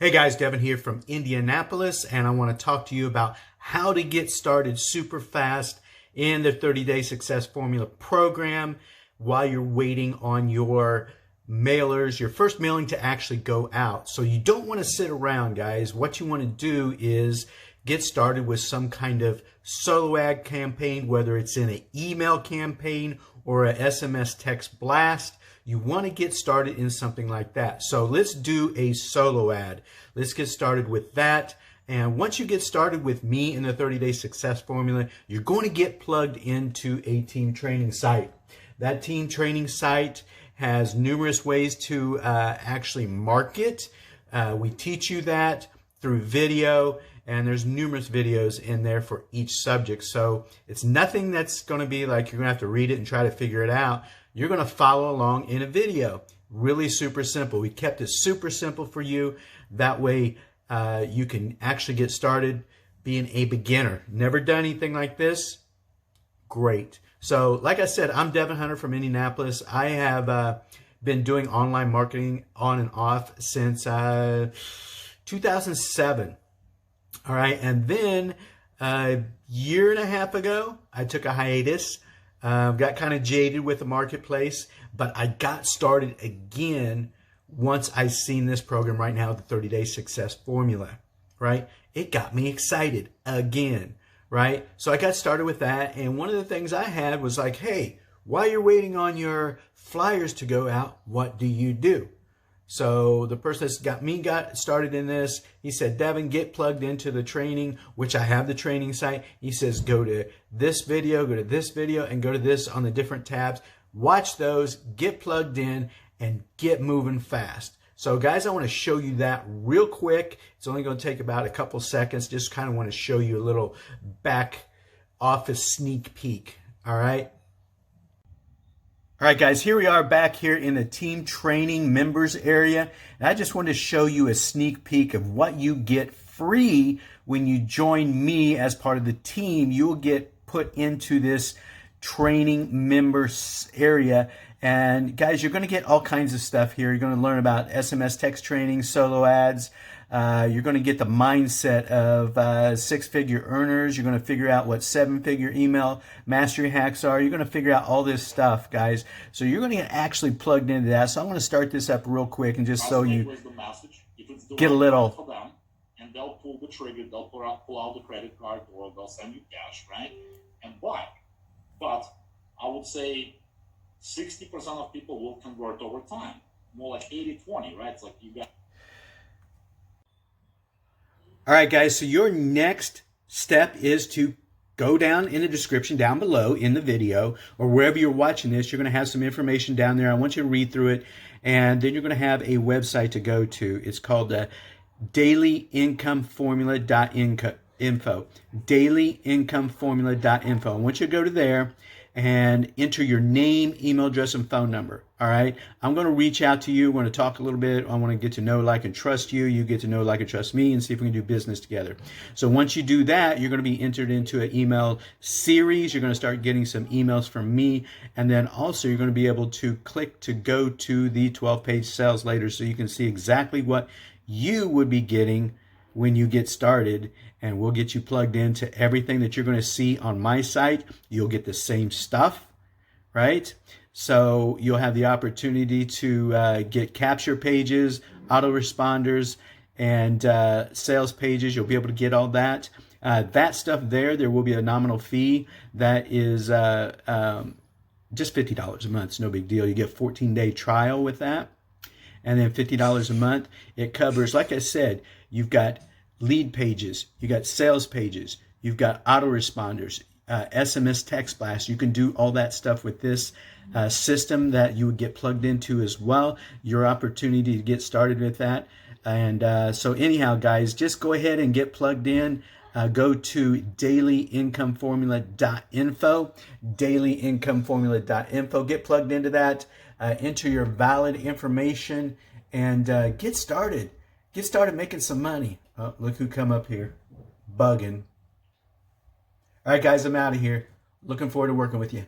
Hey guys, Devin here from Indianapolis, and I want to talk to you about how to get started super fast in the 30-Day Success Formula program while you're waiting on your mailers, your first mailing to actually go out. So you don't want to sit around, guys. What you want to do is get started with some kind of solo ad campaign, whether it's in an email campaign or a SMS text blast. You want to get started in something like that. So let's do a solo ad. Let's get started with that. And once you get started with me in the 30-Day Success Formula, you're going to get plugged into a team training site. That team training site has numerous ways to actually market. We teach you that through video, and there's numerous videos in there for each subject. So it's nothing that's going to be like you're going to have to read it and try to figure it out. You're going to follow along in a video. Really super simple. We kept it super simple for you. That way you can actually get started being a beginner. Never done anything like this? Great. So like I said, I'm Devin Hunter from Indianapolis. I have been doing online marketing on and off since 2007. All right. And then a year and a half ago, I took a hiatus. Got kind of jaded with the marketplace, but I got started again once I seen this program right now, the 30-Day Success Formula, right? It got me excited again, right? So I got started with that, and one of the things I had was like, hey, while you're waiting on your flyers to go out, what do you do? So the person that's got started in this, he said, Devin, get plugged into the training, which I have the training site. He says, go to this video, go to this video, and go to this on the different tabs. Watch those, get plugged in, and get moving fast. So guys, I want to show you that real quick. It's only going to take about a couple seconds. Just kind of want to show you a little back office sneak peek. All right. All right, guys, here we are back here in the team training members area. And I just wanted to show you a sneak peek of what you get free when you join me as part of the team. You will get put into this training members area. And guys, you're going to get all kinds of stuff here. You're going to learn about SMS text training, solo ads. You're going to get the mindset of six-figure earners. You're going to figure out what seven-figure email mastery hacks are. You're going to figure out all this stuff, guys. So you're going to get actually plugged into that. So I'm going to start this up real quick and just so you get a little. For them, and they'll pull the trigger, they'll pull out the credit card, or they'll send you cash, right? And buy. But I would say 60% of people will convert over time. More like 80-20, right? It's like you got. All right, guys, so your next step is to go down in the description down below in the video or wherever you're watching this. You're going to have some information down there. I want you to read through it, and then you're going to have a website to go to. It's called dailyincomeformula.info. Dailyincomeformula.info. I want you to go to there and enter your name, email address, and phone number. All right. I'm going to reach out to you. We're going to talk a little bit. I want to get to know, like, and trust you. You get to know, like, and trust me, and see if we can do business together. So once you do that, you're going to be entered into an email series. You're going to start getting some emails from me. And then also you're going to be able to click to go to the 12-page sales later so you can see exactly what you would be getting when you get started, and we'll get you plugged into everything that you're going to see on my site. You'll get the same stuff, right? So you'll have the opportunity to get capture pages, autoresponders, and sales pages. You'll be able to get all that. That stuff there will be a nominal fee that is just $50 a month. It's no big deal. You get a 14-day trial with that. And then $50 a month. It covers, like I said, you've got lead pages, you got sales pages, you've got autoresponders, SMS text blasts. You can do all that stuff with this system that you would get plugged into as well. Your opportunity to get started with that. And so anyhow, guys, just go ahead and get plugged in. Go to dailyincomeformula.info, dailyincomeformula.info. Get plugged into that. Enter your valid information and get started. Get started making some money. Oh, look who come up here. Bugging. All right, guys, I'm out of here. Looking forward to working with you.